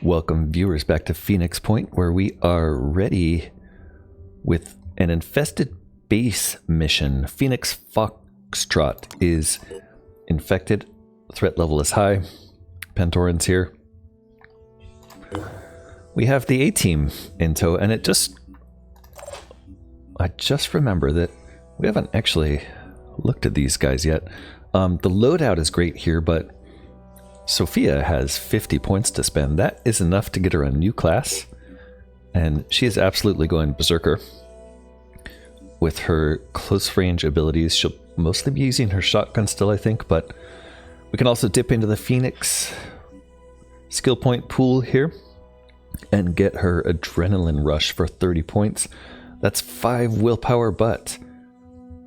Welcome viewers back to Phoenix Point, where we are ready with an infested base mission. Phoenix Foxtrot is infected, threat level is high, Pentoran's here. We have the A-team in tow, and I just remember that we haven't actually looked at these guys yet. The loadout is great here, but Sophia has 50 points to spend. That is enough to get her a new class, and she is absolutely going berserker. With her close range abilities, she'll mostly be using her shotgun still, I think, but we can also dip into the Phoenix skill point pool here and get her adrenaline rush for 30 points. That's 5 willpower, but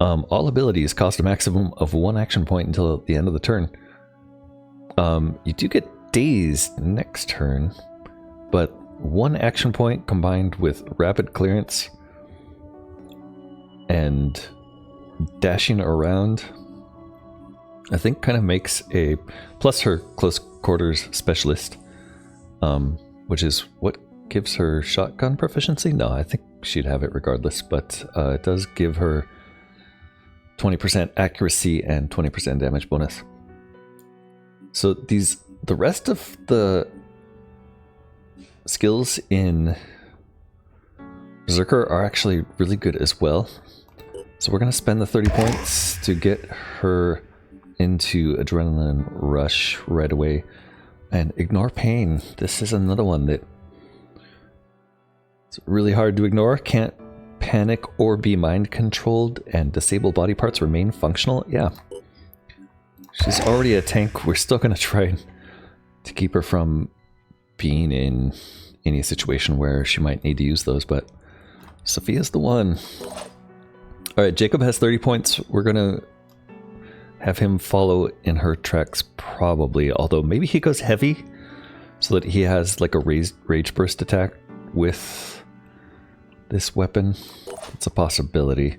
all abilities cost a maximum of 1 action point until the end of the turn. You do get dazed next turn, but 1 action point combined with rapid clearance and dashing around, I think kind of makes a plus her close quarters specialist, which is what gives her shotgun proficiency. No, I think she'd have it regardless, but it does give her 20% accuracy and 20% damage bonus. So the rest of the skills in Berserker are actually really good as well. So we're going to spend the 30 points to get her into Adrenaline Rush right away. And ignore pain. This is another one that it's really hard to ignore. Can't panic or be mind controlled, and disable body parts remain functional. Yeah. She's already a tank. We're still going to try to keep her from being in any situation where she might need to use those, but Sophia's the one. Alright, Jacob has 30 points. We're going to have him follow in her tracks probably, although maybe he goes heavy so that he has like a rage burst attack with this weapon. It's a possibility.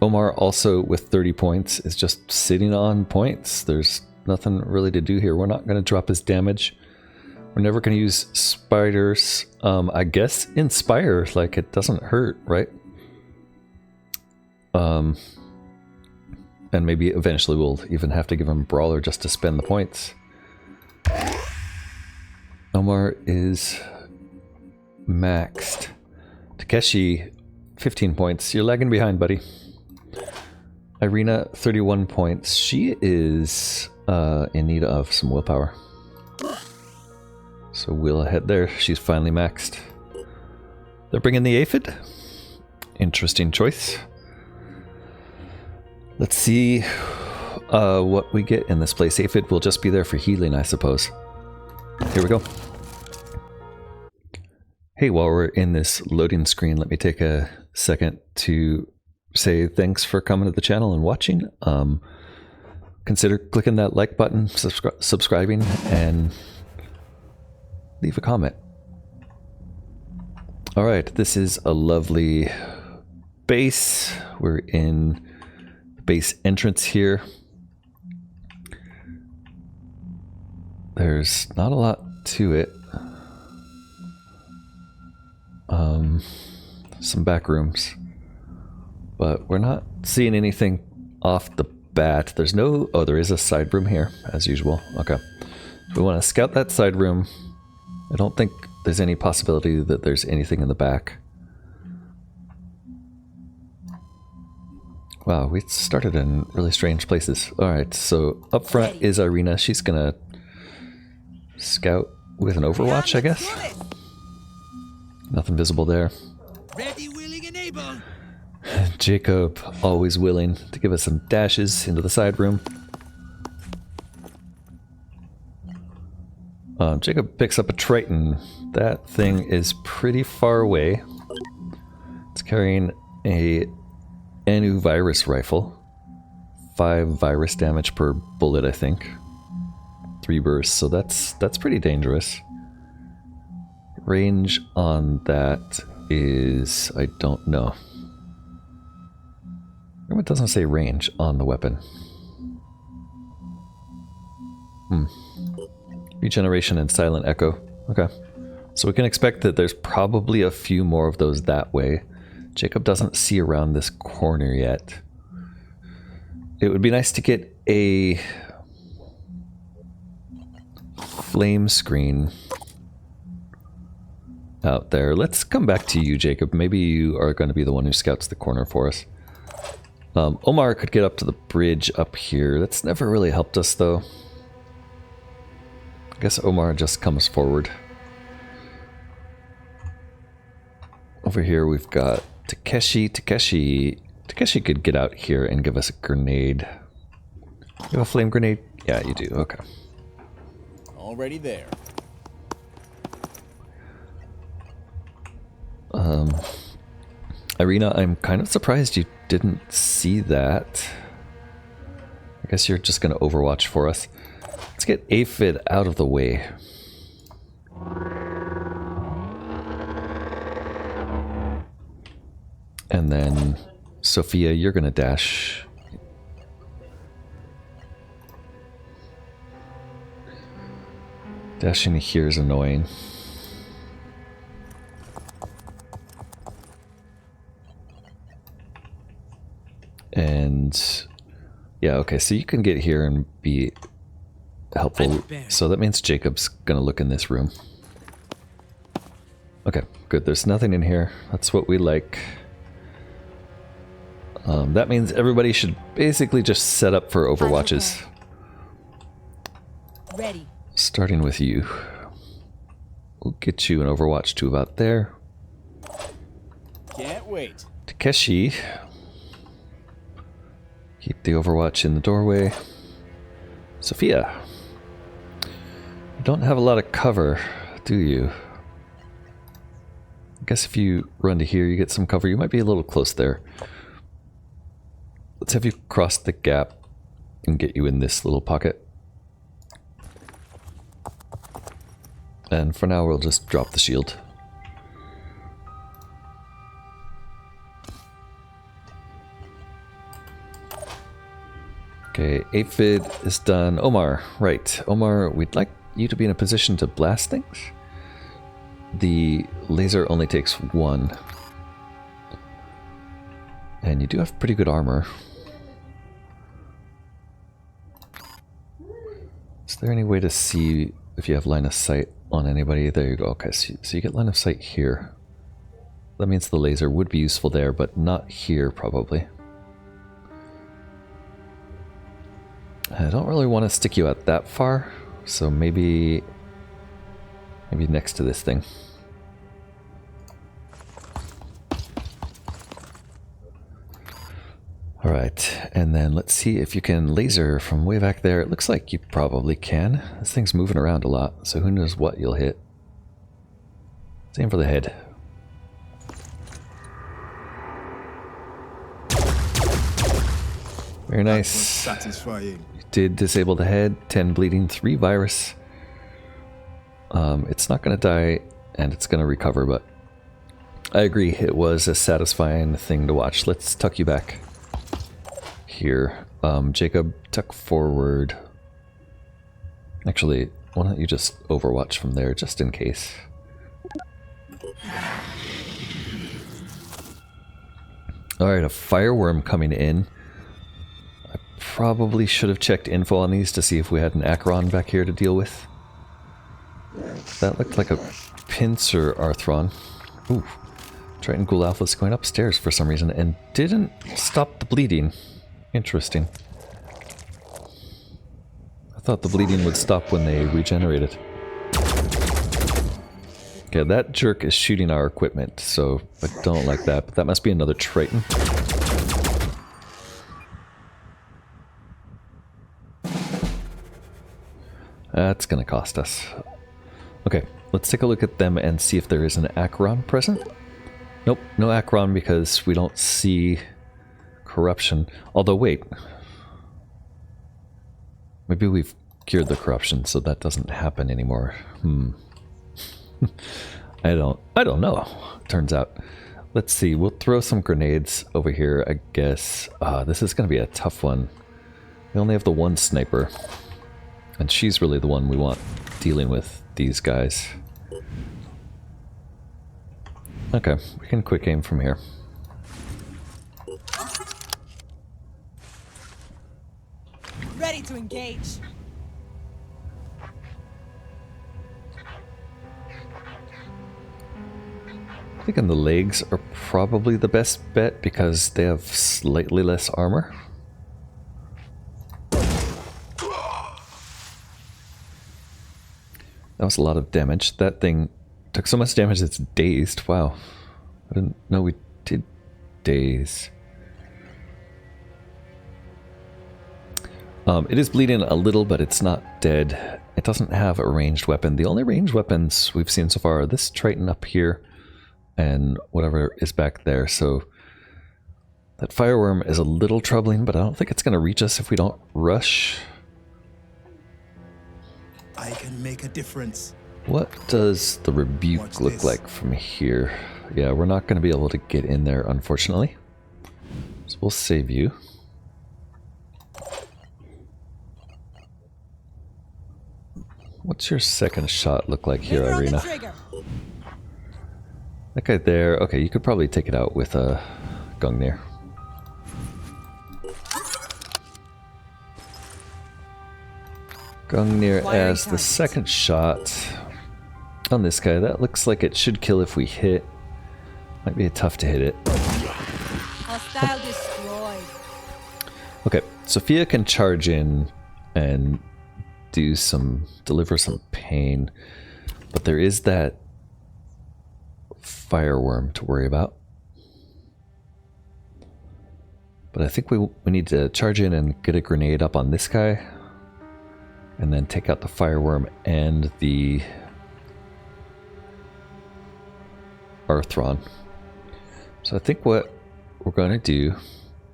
Omar also with 30 points is just sitting on points. There's nothing really to do here. We're not going to drop his damage. We're never going to use spiders. I guess Inspire, like, it doesn't hurt, right? And maybe eventually we'll even have to give him Brawler just to spend the points. Omar is maxed. Takeshi, 15 points. You're lagging behind, buddy. Irina, 31 points. She is in need of some willpower. So we'll head there. She's finally maxed. They're bringing the aphid. Interesting choice. Let's see what we get in this place. Aphid will just be there for healing, I suppose. Here we go. Hey, while we're in this loading screen, let me take a second to say thanks for coming to the channel and watching. Consider clicking that like button, subscribing, and leave a comment. Alright, this is a lovely base. We're in the base entrance here. There's not a lot to it. Some back rooms. But we're not seeing anything off the bat. There's no... Oh, there is a side room here, as usual. Okay. We want to scout that side room. I don't think there's any possibility that there's anything in the back. Wow, we started in really strange places. Alright, so up front is Irina. She's gonna scout with an overwatch, I guess. Nothing visible there. Ready, willing, and able. Jacob, always willing to give us some dashes into the side room. Jacob picks up a Triton. That thing is pretty far away. It's carrying a Anu virus rifle. 5 virus damage per bullet, I think. 3 bursts, so that's pretty dangerous. Range on that is... I don't know. It doesn't say range on the weapon. Regeneration and silent echo. Okay. So we can expect that there's probably a few more of those that way. Jacob doesn't see around this corner yet. It would be nice to get a flame screen out there. Let's come back to you, Jacob. Maybe you are going to be the one who scouts the corner for us. Omar could get up to the bridge up here. That's never really helped us, though. I guess Omar just comes forward. Over here we've got Takeshi. Takeshi could get out here and give us a grenade. You have a flame grenade? Yeah, you do. Okay. Already there. Irina, I'm kind of surprised you didn't see that. I guess you're just going to overwatch for us. Let's get Aphid out of the way. And then, Sophia, you're going to dash. Dashing here is annoying. And yeah, okay, so you can get here and be helpful. So that means Jacob's gonna look in this room. Okay, good. There's nothing in here. That's what we like. That means everybody should basically just set up for overwatches. Ready. Starting with you. We'll get you an overwatch to about there. Can't wait. Takeshi. Keep the overwatch in the doorway. Sophia. You don't have a lot of cover, do you? I guess if you run to here, you get some cover. You might be a little close there. Let's have you cross the gap and get you in this little pocket. And for now, we'll just drop the shield. Okay, Aphid is done. Omar, right. Omar, we'd like you to be in a position to blast things. The laser only takes one. And you do have pretty good armor. Is there any way to see if you have line of sight on anybody? There you go. Okay, so you get line of sight here. That means the laser would be useful there, but not here, probably. I don't really want to stick you out that far, so maybe next to this thing. Alright, and then let's see if you can laser from way back there. It looks like you probably can. This thing's moving around a lot, so who knows what you'll hit. Let's aim for the head. Very nice. Satisfying. Did disable the head. 10 bleeding, 3 virus. It's not going to die, and it's going to recover, but I agree, it was a satisfying thing to watch. Let's tuck you back here. Jacob, tuck forward. Actually, why don't you just overwatch from there, just in case. Alright, a fireworm coming in. I probably should have checked info on these to see if we had an Acheron back here to deal with. That looked like a pincer Arthron. Ooh. Triton Ghoul Alpha's going upstairs for some reason and didn't stop the bleeding. Interesting. I thought the bleeding would stop when they regenerated. Okay, that jerk is shooting our equipment, so I don't like that, but that must be another Triton. That's gonna cost us. Okay, let's take a look at them and see if there is an Acheron present. Nope, no Acheron because we don't see corruption. Although, wait. Maybe we've cured the corruption so that doesn't happen anymore. I don't know, turns out. Let's see, we'll throw some grenades over here, I guess. This is going to be a tough one. We only have the one sniper. And she's really the one we want dealing with these guys. Okay, we can quick aim from here. Ready to engage. I think the legs are probably the best bet because they have slightly less armor. That was a lot of damage. That thing took so much damage it's dazed. Wow. I didn't know we did daze. It is bleeding a little, but it's not dead. It doesn't have a ranged weapon. The only ranged weapons we've seen so far are this Triton up here and whatever is back there. So that fireworm is a little troubling, but I don't think it's going to reach us if we don't rush. I can make a difference. What does the rebuke look like from here? Yeah, we're not going to be able to get in there, unfortunately. So we'll save you. What's your second shot look like here, Irina? That guy there, okay, you could probably take it out with a Gungnir. Gungnir as the second shot on this guy. That looks like it should kill if we hit. Might be tough to hit it. Hostile destroyed. Okay, Sophia can charge in and deliver some pain, but there is that fireworm to worry about. But I think we need to charge in and get a grenade up on this guy, and then take out the fireworm and the Arthron. So I think what we're going to do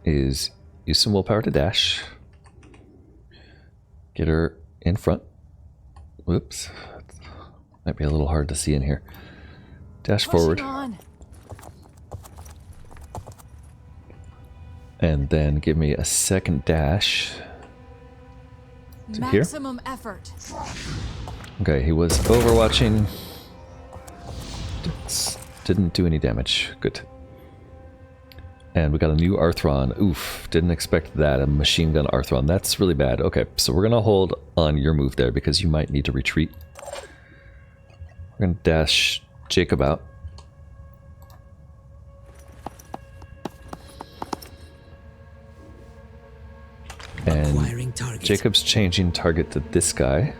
is use some willpower to dash, get her in front. Whoops. Might be a little hard to see in here. Dash forward. And then give me a second dash to here. Maximum effort. Okay, he was overwatching. Didn't do any damage. Good. And we got a new Arthron. Oof, didn't expect that. A machine gun Arthron. That's really bad. Okay, so we're going to hold on your move there because you might need to retreat. We're going to dash Jacob out. And Jacob's changing target to this guy.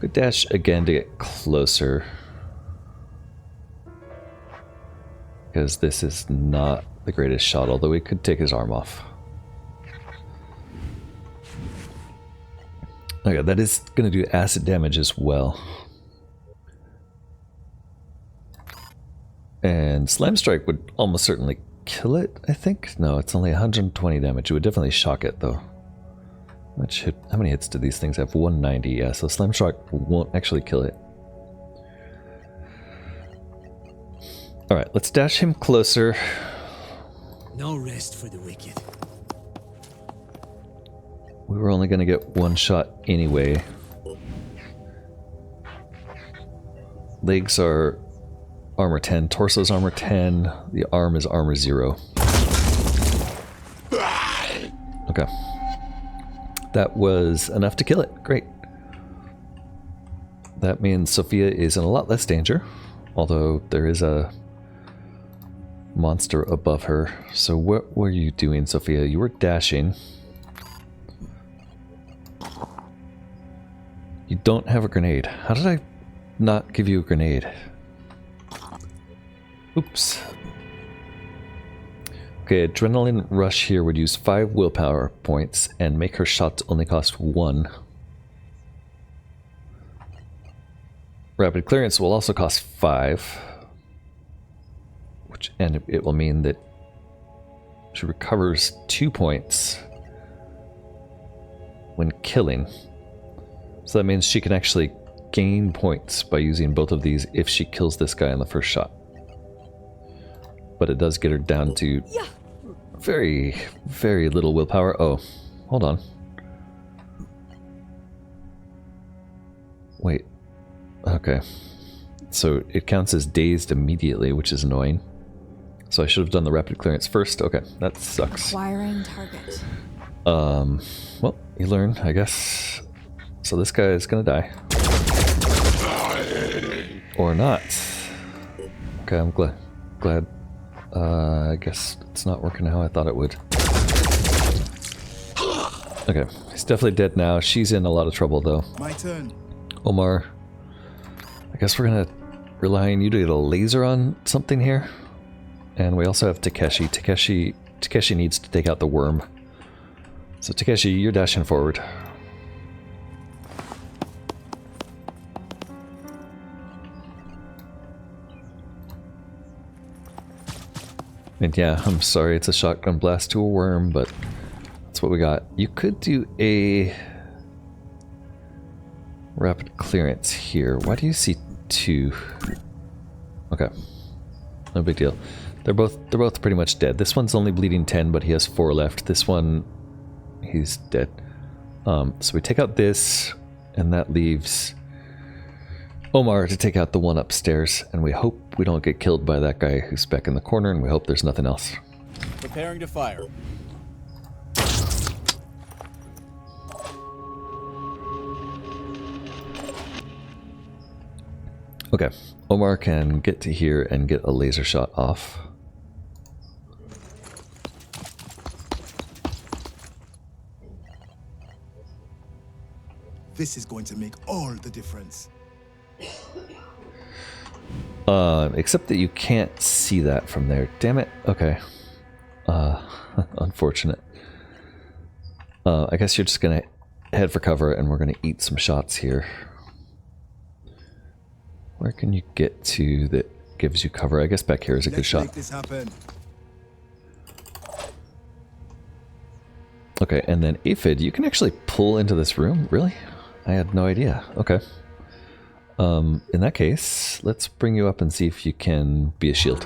Good dash again to get closer. Because this is not the greatest shot, although we could take his arm off. Okay, that is going to do acid damage as well. And Slam Strike would almost certainly kill it, I think. No, it's only 120 damage. It would definitely shock it, though. How many hits do these things have? 190, yeah, so Slam Strike won't actually kill it. Alright, let's dash him closer. No rest for the wicked. We were only going to get one shot anyway. Legs are armor 10, torso's armor 10, the arm is armor 0. Okay. That was enough to kill it. Great. That means Sophia is in a lot less danger, although there is a monster above her. So what were you doing, Sophia? You were dashing. You don't have a grenade. How did I not give you a grenade? Oops. Okay, Adrenaline Rush here would use 5 willpower points and make her shots only cost 1. Rapid Clearance will also cost 5. And it will mean that she recovers 2 points when killing. So that means she can actually gain points by using both of these if she kills this guy on the first shot. But it does get her down to very, very little willpower. Oh, hold on. Wait. Okay. So it counts as dazed immediately, which is annoying. So I should have done the rapid clearance first. Okay, that sucks. Acquiring target. Well, you learn, I guess. So this guy is gonna die. Or not. Okay, I'm glad. I guess it's not working how I thought it would. Okay, he's definitely dead now. She's in a lot of trouble, though. My turn. Omar, I guess we're gonna rely on you to get a laser on something here. And we also have Takeshi. Takeshi needs to take out the worm. So Takeshi, you're dashing forward. And yeah, I'm sorry, it's a shotgun blast to a worm, but that's what we got. You could do a rapid clearance here. Why do you see 2? Okay, no big deal. They're both pretty much dead. This one's only bleeding 10, but he has 4 left. This one, he's dead. So we take out this, and that leaves Omar to take out the one upstairs, and we hope we don't get killed by that guy who's back in the corner, and we hope there's nothing else. Preparing to fire. Okay, Omar can get to here and get a laser shot off. This is going to make all the difference. Except that you can't see that from there. Damn it. Okay. Unfortunate. I guess you're just gonna head for cover and we're gonna eat some shots here. Where can you get to that gives you cover? I guess back here is a good shot. Make this happen. Okay, and then Aphid, you can actually pull into this room? Really? I had no idea. Okay. In that case, let's bring you up and see if you can be a shield.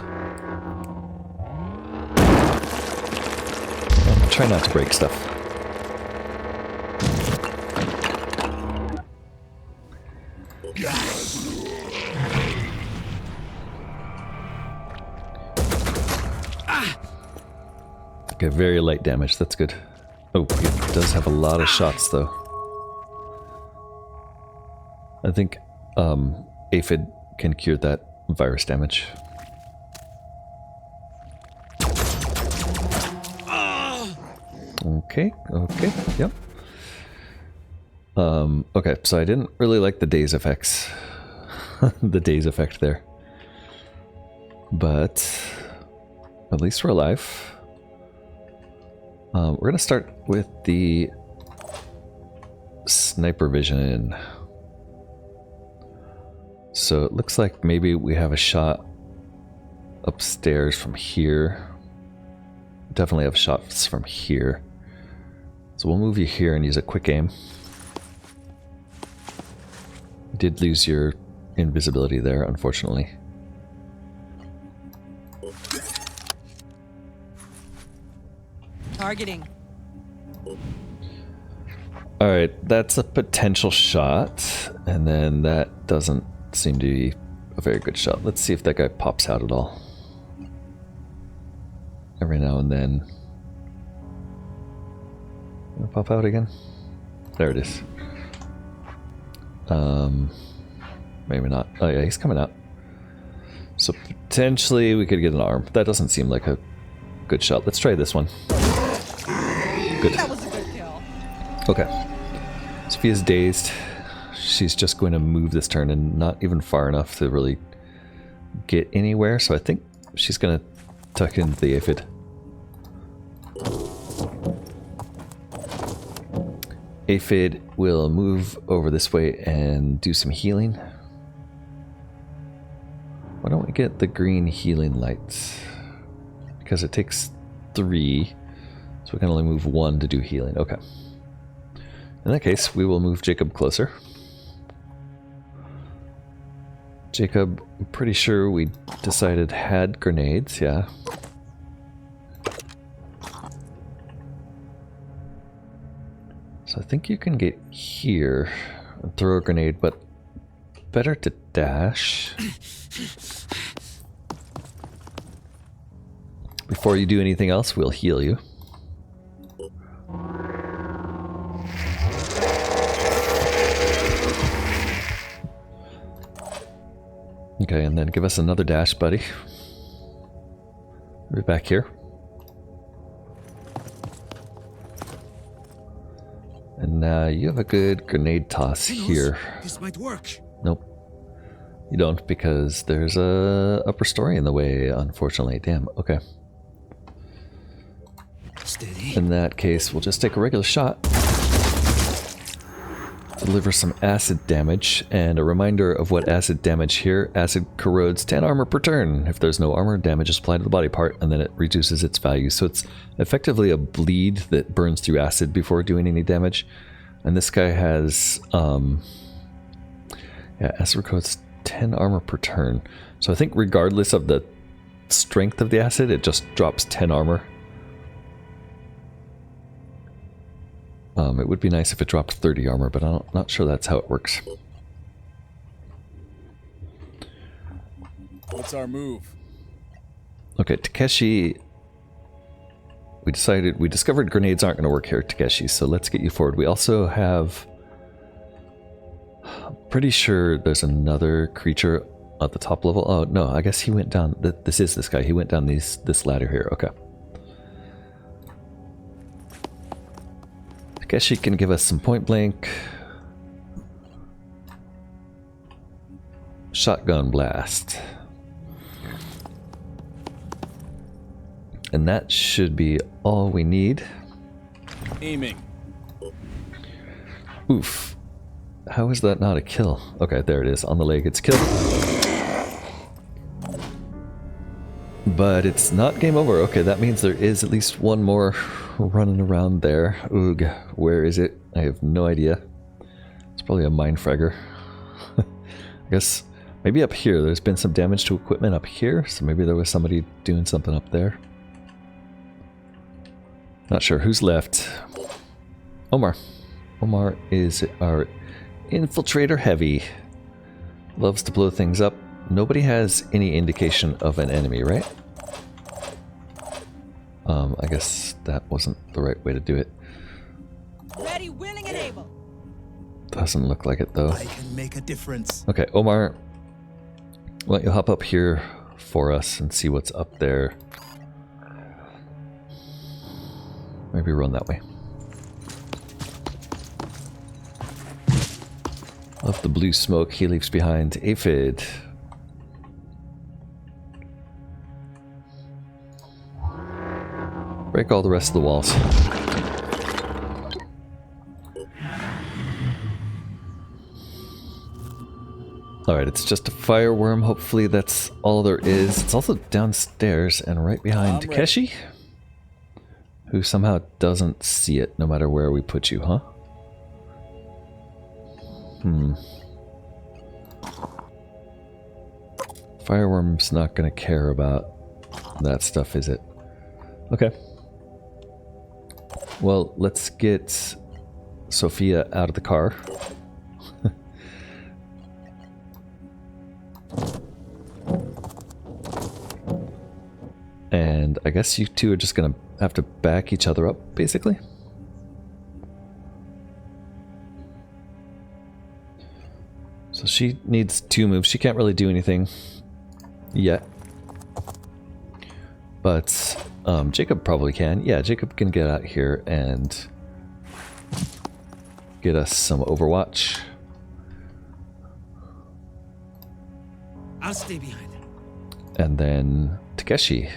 And try not to break stuff. Okay, very light damage. That's good. Oh, it does have a lot of shots, though. I think Aphid can cure that virus damage. Okay, yep. Okay, so I didn't really like the daze effects. The daze effect there. But at least we're alive. We're gonna start with the sniper vision. So it looks like maybe we have a shot upstairs from here. Definitely have shots from here. So we'll move you here and use a quick aim. You did lose your invisibility there, unfortunately. Targeting. Alright, that's a potential shot. And then that doesn't seem to be a very good shot. Let's see if that guy pops out at all. Every now and then. Gonna pop out again? There it is. Maybe not. Oh yeah, he's coming out. So potentially we could get an arm. That doesn't seem like a good shot. Let's try this one. Good. That was a good kill. Okay. Sophia's dazed. She's just going to move this turn and not even far enough to really get anywhere. So I think she's going to tuck into the aphid. Aphid will move over this way and do some healing. Why don't we get the green healing lights? Because it takes 3, so we can only move 1 to do healing. Okay. In that case, we will move Jacob closer. Jacob, I'm pretty sure we decided had grenades, yeah. So I think you can get here and throw a grenade, but better to dash. Before you do anything else, we'll heal you. Okay, and then give us another dash, buddy. We're back here. And now you have a good grenade toss here. This might work. Nope. You don't, because there's a upper story in the way, unfortunately. Damn, okay. Steady. In that case, we'll just take a regular shot. Deliver some acid damage, and a reminder of what acid damage here. Acid corrodes 10 armor per turn. If there's no armor, damage is applied to the body part, and then it reduces its value. So it's effectively a bleed that burns through acid before doing any damage. And this guy has, yeah, acid corrodes 10 armor per turn. So I think regardless of the strength of the acid, it just drops 10 armor. It would be nice if it dropped 30 armor, but I'm not sure that's how it works. What's our move? Okay, Takeshi. We discovered grenades aren't going to work here, Takeshi, so let's get you forward. We also have... I'm pretty sure there's another creature at the top level. Oh, no, I guess he went down... This is this guy. He went down this ladder here. Okay. Guess she can give us some point blank. Shotgun blast. And that should be all we need. Aiming. Oof. How is that not a kill? Okay, there it is. On the leg, it's killed. But it's not game over. Okay, that means there is at least one more running around there. Oog, where is it? I have no idea. It's probably a mine fragger. I guess maybe up here. There's been some damage to equipment up here, so maybe there was somebody doing something up there. Not sure who's left. Omar. Omar is our infiltrator heavy. Loves to blow things up. Nobody has any indication of an enemy, right? I guess that wasn't the right way to do it. Ready, willing, and able. Doesn't look like it, though. I can make a difference. Okay, Omar, why don't you hop up here for us and see what's up there? Maybe run that way. Love the blue smoke he leaves behind. Aphid. Break all the rest of the walls. Alright, it's just a fireworm. Hopefully that's all there is. It's also downstairs and right behind Takeshi, who somehow doesn't see it no matter where we put you, huh? Fireworm's not gonna care about that stuff, is it? Okay. Well, let's get Sophia out of the car. And I guess you two are just gonna have to back each other up, basically. So she needs 2 moves. She can't really do anything yet. But Jacob probably can. Yeah, Jacob can get out here and get us some Overwatch. I'll stay behind. And then Takeshi,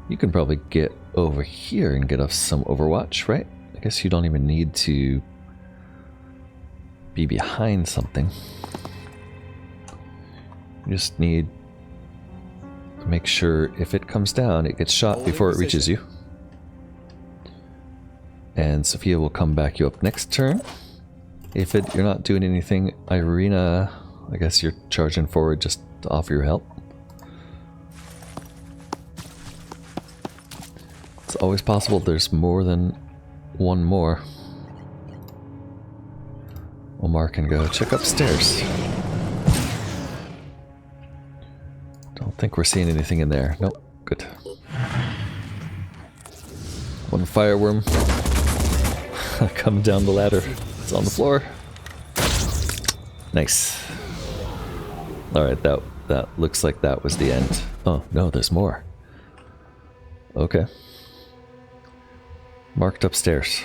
you can probably get over here and get us some Overwatch, right? I guess you don't even need to be behind something. You just need to make sure if it comes down, it gets shot before it reaches you. And Sophia will come back you up next turn. If you're not doing anything, Irina, I guess you're charging forward just to offer your help. It's always possible there's more than one more. Omar can go check upstairs. Don't think we're seeing anything in there. Nope. Good. One fireworm coming down the ladder. It's on the floor. Nice. Alright, that looks like that was the end. Oh, no, there's more. Okay. Marked upstairs.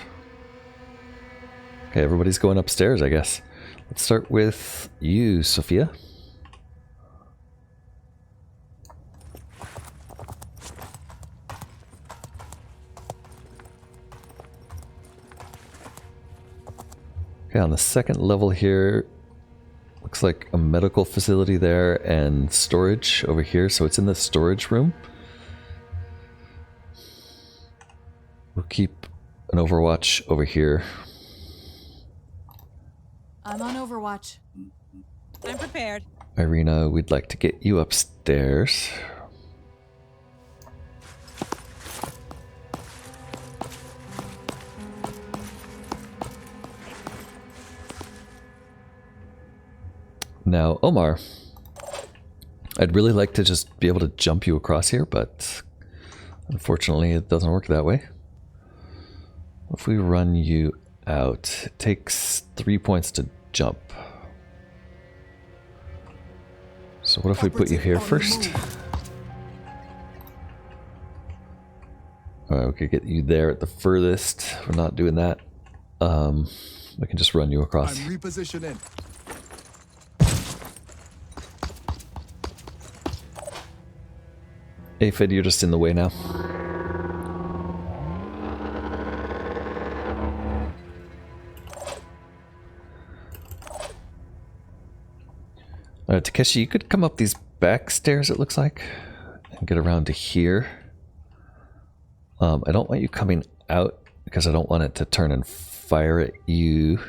Okay, everybody's going upstairs, I guess. Let's start with you, Sophia. Okay, on the second level here, looks like a medical facility there and storage over here, so it's in the storage room. We'll keep an overwatch over here. I'm on Overwatch. I'm prepared. Irina, we'd like to get you upstairs. Now, Omar, I'd really like to just be able to jump you across here, but unfortunately it doesn't work that way. If we run you out, it takes 3 points to jump. So what if we put you here first? Alright, we could get you there at the furthest. We're not doing that. We can just run you across. I'm repositioning. Aphid, you're just in the way now. Alright, Takeshi, you could come up these back stairs, it looks like, and get around to here. I don't want you coming out because I don't want it to turn and fire at you.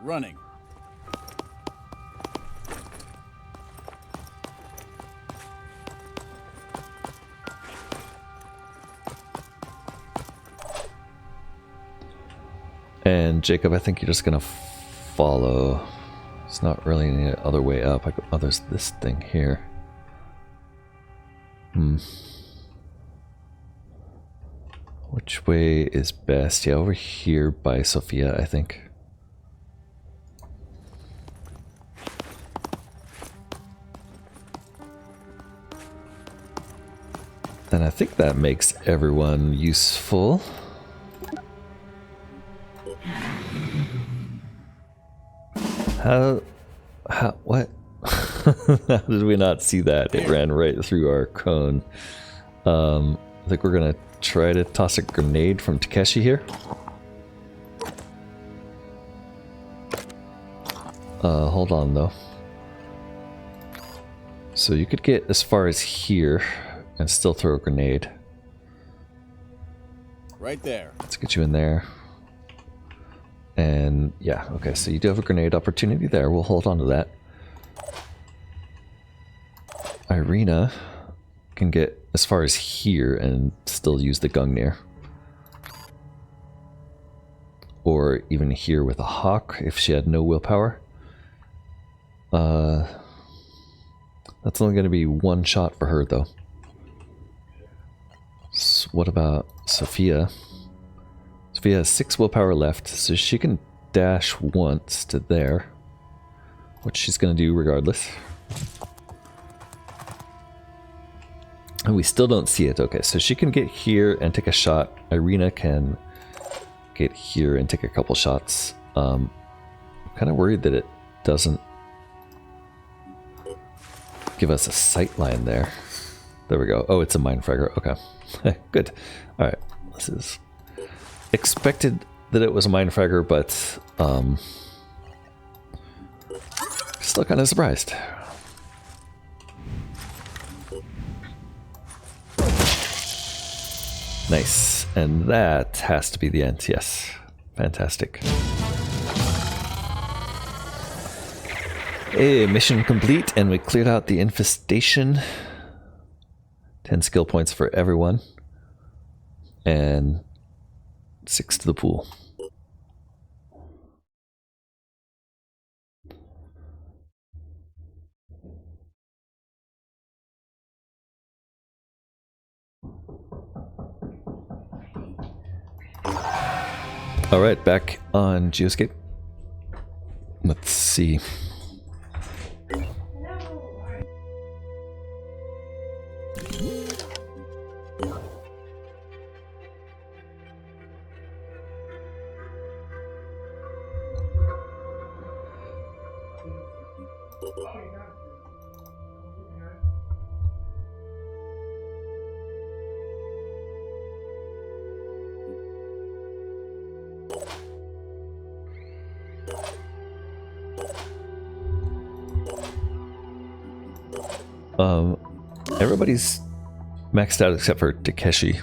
Running. And Jacob, I think you're just gonna follow. It's not really any other way up. Oh, there's this thing here. Which way is best? Yeah, over here by Sophia, I think. And I think that makes everyone useful. What? How did we not see that? It ran right through our cone. I think we're gonna try to toss a grenade from Takeshi here. Hold on though. So you could get as far as here and still throw a grenade. Right there. Let's get you in there. And yeah, okay, so you do have a grenade opportunity there. We'll hold on to that. Irina can get as far as here and still use the Gungnir. Or even here with a Hawk if she had no willpower. That's only going to be one shot for her though. So what about Sophia? Sophia has 6 willpower left, so she can dash once to there, which she's going to do regardless. And we still don't see it. Okay, so she can get here and take a shot. Irina can get here and take a couple shots. I'm kind of worried that it doesn't give us a sight line there. There we go. Oh, it's a Mindfragger. Okay. Good. Alright. This is expected that it was a Mindfragger, but still kind of surprised. Nice. And that has to be the end. Yes. Fantastic. Hey, mission complete, and we cleared out the infestation. 10 skill points for everyone. And 6 to the pool. Alright, back on Geoscape. Let's see. Everybody's maxed out except for Takeshi.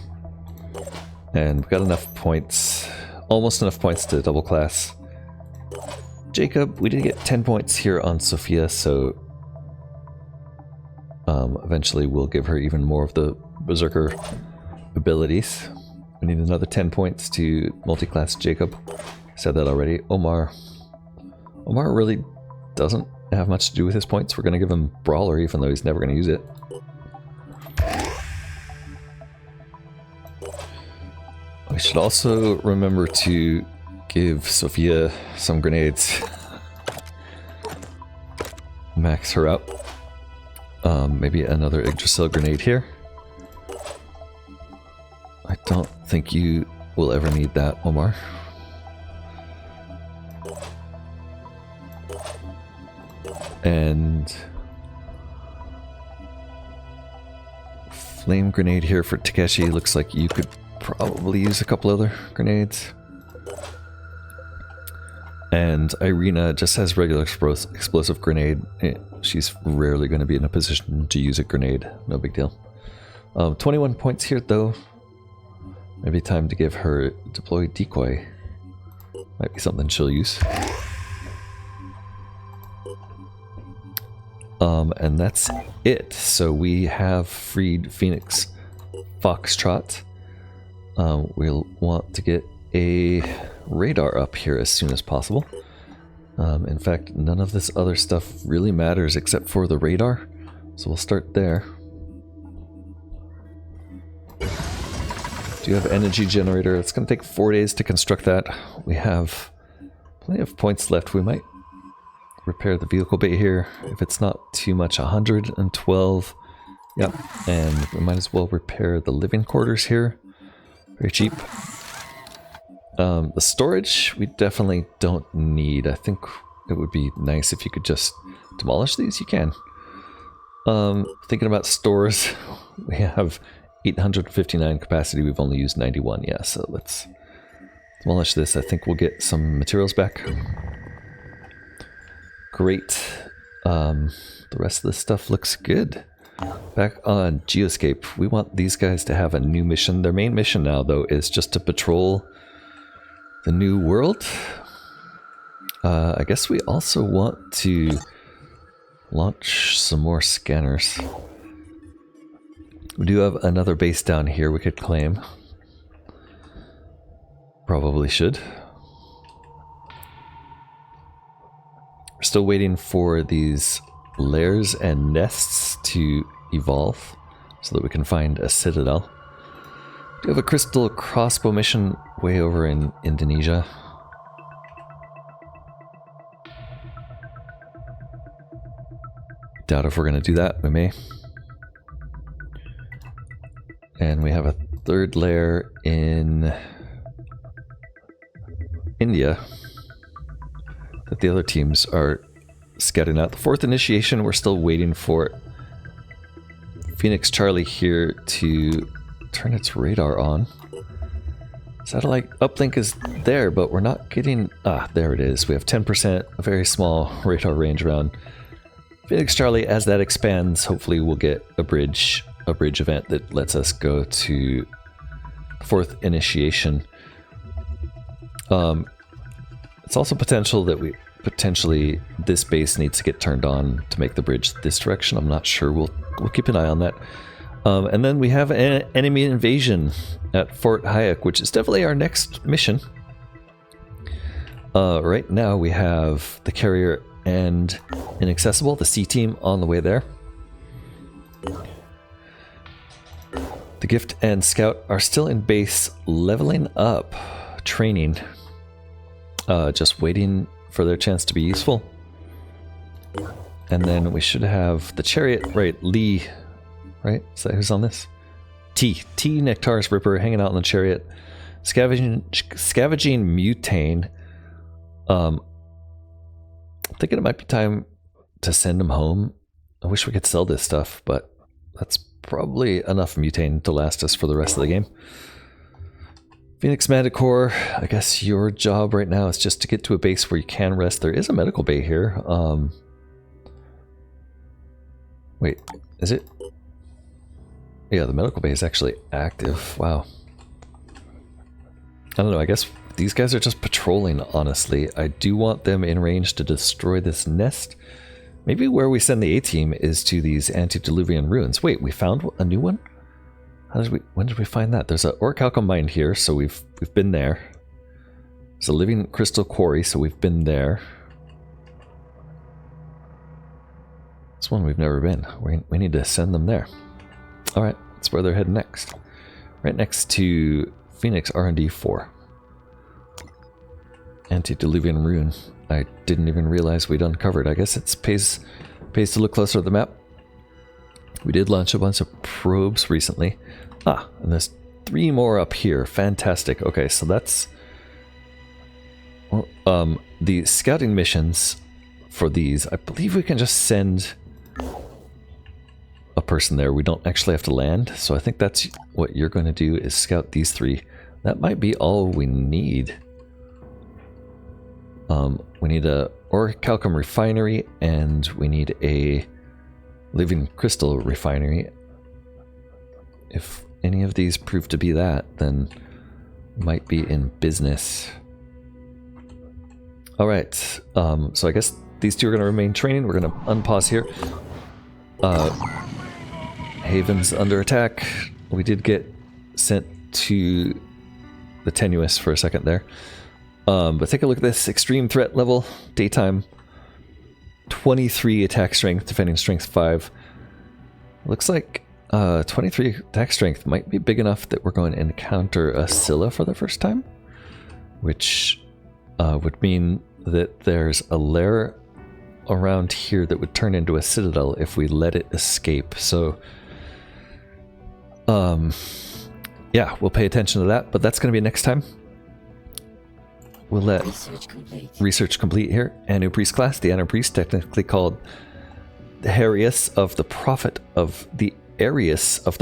And we've got enough points, almost enough points to double class. Jacob, we did get 10 points here on Sophia, so eventually we'll give her even more of the Berserker abilities. We need another 10 points to multi-class Jacob. Said that already. Omar really doesn't have much to do with his points. We're going to give him Brawler even though he's never going to use it. We should also remember to give Sophia some grenades. Max her up. Maybe another Yggdrasil grenade here. I don't think you will ever need that, Omar. And flame grenade here for Takeshi. Looks like you could probably use a couple other grenades. And Irina just has regular explosive grenade. She's rarely going to be in a position to use a grenade. No big deal. 21 points here though. Maybe time to give her deploy decoy. Might be something she'll use. And that's it. So we have freed Phoenix Foxtrot. We'll want to get a radar up here as soon as possible. In fact, none of this other stuff really matters except for the radar. So we'll start there. Do you have energy generator? It's going to take 4 days to construct that. We have plenty of points left. We might repair the vehicle bay here if it's not too much. 112. Yep, and we might as well repair the living quarters here. Very cheap. The storage we definitely don't need. I think it would be nice if you could just demolish these. You can. Thinking about stores, we have 859 capacity. We've only used 91. Yeah, so let's demolish this. I think we'll get some materials back. Great. The rest of this stuff looks good. Back on Geoscape, we want these guys to have a new mission. Their main mission now, though, is just to patrol the new world. I guess we also want to launch some more scanners. We do have another base down here we could claim. Probably should. We're still waiting for these lairs and nests to evolve so that we can find a citadel. We do have a crystal crossbow mission way over in Indonesia. Doubt if we're going to do that. We may. And we have a third lair in India that the other teams are scouting out. The fourth initiation, we're still waiting for Phoenix Charlie here to turn its radar on. Satellite uplink is there, but we're not getting... Ah, there it is. We have 10%, a very small radar range around Phoenix Charlie. As that expands, hopefully we'll get a bridge event that lets us go to fourth initiation. It's also potential that this base needs to get turned on to make the bridge this direction. I'm not sure. We'll keep an eye on that. And then we have an enemy invasion at Fort Hayek, which is definitely our next mission. Right now we have the carrier and Inaccessible, the C team, on the way there. The Gift and Scout are still in base, leveling up, training. Just waiting for their chance to be useful. And then we should have the Chariot, right, Lee, right? Is that who's on this? T, Nectaris Ripper, hanging out in the Chariot. Scavenging Mutane. I'm thinking it might be time to send him home. I wish we could sell this stuff, but that's probably enough Mutane to last us for the rest of the game. Phoenix Manticore, I guess your job right now is just to get to a base where you can rest. There is a medical bay here. Wait, is it? Yeah, the medical bay is actually active. Wow. I don't know, I guess these guys are just patrolling, honestly. I do want them in range to destroy this nest. Maybe where we send the A-team is to these antediluvian ruins. Wait, we found a new one? When did we find that? There's an orichalcum mine here, so we've been there. There's a living crystal quarry, so we've been there. This one we've never been. We need to send them there. Alright, that's where they're heading next. Right next to Phoenix R&D 4. Antediluvian Ruin. I didn't even realize we'd uncovered. I guess it pays to look closer at the map. We did launch a bunch of probes recently. Ah, and there's 3 more up here. Fantastic. Okay, so that's... Well, the scouting missions for these, I believe we can just send a person there. We don't actually have to land, so I think that's what you're going to do, is scout these 3. That might be all we need. We need a orichalcum refinery, and we need a living crystal refinery. If any of these prove to be that, then we might be in business. Alright, so I guess these 2 are going to remain training. We're going to unpause here. Haven's under attack. We did get sent to the Tenuous for a second there. But take a look at this. Extreme threat level, daytime. 23 attack strength, defending strength 5. Looks like 23 attack strength might be big enough that we're going to encounter a Scylla for the first time. Which would mean that there's a lair around here that would turn into a citadel if we let it escape. So, yeah, we'll pay attention to that, but that's going to be next time. We'll let research complete here. Anu Priest class, the Anu Priest, technically called the Arius of the Prophet of the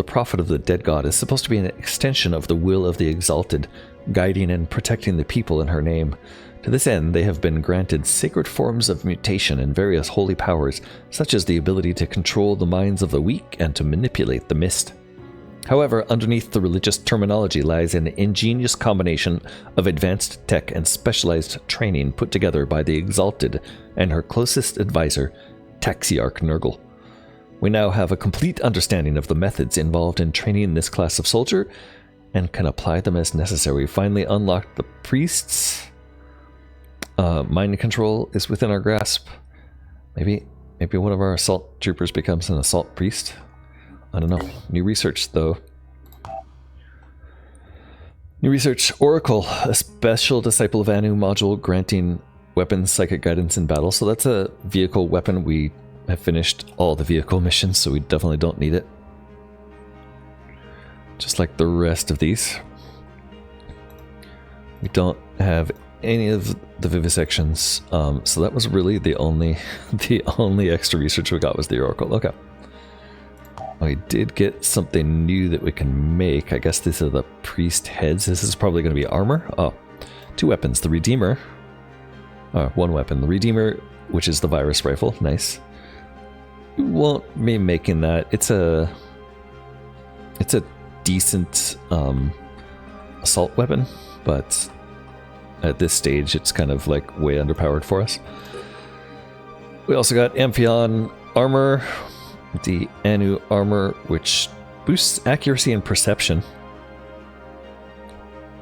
Prophet of the Dead God, is supposed to be an extension of the will of the Exalted, guiding and protecting the people in her name. To this end, they have been granted sacred forms of mutation and various holy powers, such as the ability to control the minds of the weak and to manipulate the mist. However, underneath the religious terminology lies an ingenious combination of advanced tech and specialized training put together by the Exalted and her closest advisor, Taxiarch Nurgle. We now have a complete understanding of the methods involved in training this class of soldier and can apply them as necessary. We finally unlocked the priests. Mind control is within our grasp. Maybe one of our assault troopers becomes an assault priest. I don't know. New research, though. New research. Oracle, a special disciple of Anu module granting weapons psychic guidance in battle. So that's a vehicle weapon. We have finished all the vehicle missions, so we definitely don't need it. Just like the rest of these. We don't have any of the vivisections. So that was really the only extra research we got was the Oracle. Okay. We did get something new that we can make. I guess these are the priest heads. This is probably going to be armor. Oh, 2 weapons. The Redeemer. 1 weapon. The Redeemer, which is the virus rifle. Nice. We won't be making that. It's a decent assault weapon, but at this stage it's kind of like way underpowered for us. We also got Amphion armor. The Anu armor, which boosts accuracy and perception,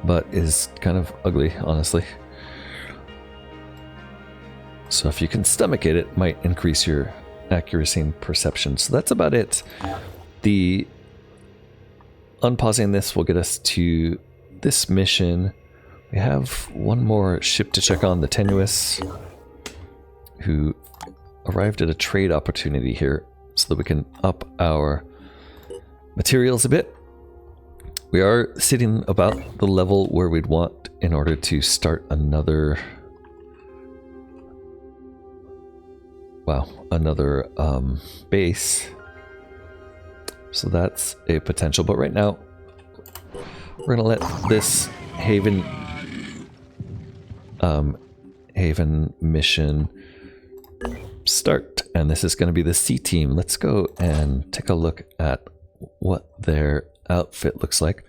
but is kind of ugly, honestly. So if you can stomach it, it might increase your accuracy and perception. So that's about it. The unpausing this will get us to this mission. We have one more ship to check on, the Tenuous, who arrived at a trade opportunity here so that we can up our materials a bit. We are sitting about the level where we'd want in order to start another base. So that's a potential, but right now we're gonna let this Haven mission start, and this is going to be the C team. Let's go and take a look at what their outfit looks like.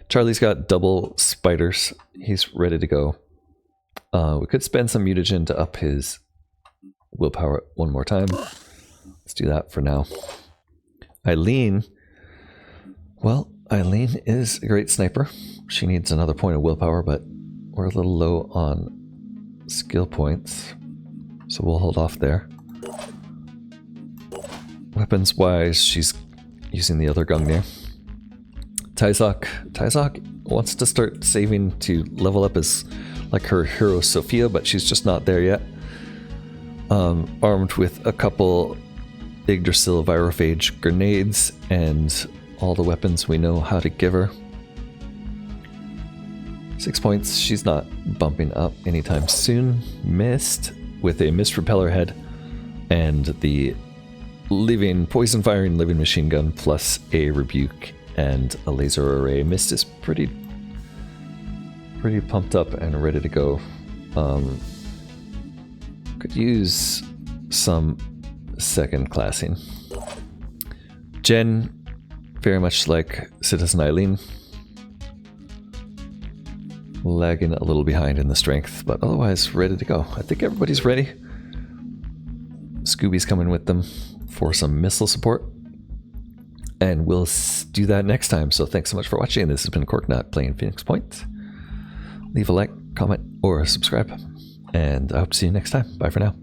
Charlie's got double spiders. He's ready to go. We could spend some mutagen to up his willpower one more time. Let's do that for now. Eileen, well, Eileen is a great sniper. She needs another point of willpower, but we're a little low on skill points, so we'll hold off there. Weapons wise, she's using the other Gungnir. Tyzok wants to start saving to level up as like her hero Sophia, but she's just not there yet. Armed with a couple Yggdrasil Virophage grenades and all the weapons we know how to give her. 6 points, she's not bumping up anytime soon. Mist with a Mist Repeller head and the poison firing living machine gun plus a rebuke and a laser array. Mist is pretty pumped up and ready to go. Could use some second classing. Jen, very much like Citizen Eileen, lagging a little behind in the strength, but otherwise ready to go. I think everybody's ready. Scooby's coming with them for some missile support, and we'll do that next time. So thanks so much for watching. This has been Corknut playing Phoenix Point. Leave a like, comment, or subscribe, and I hope to see you next time. Bye for now.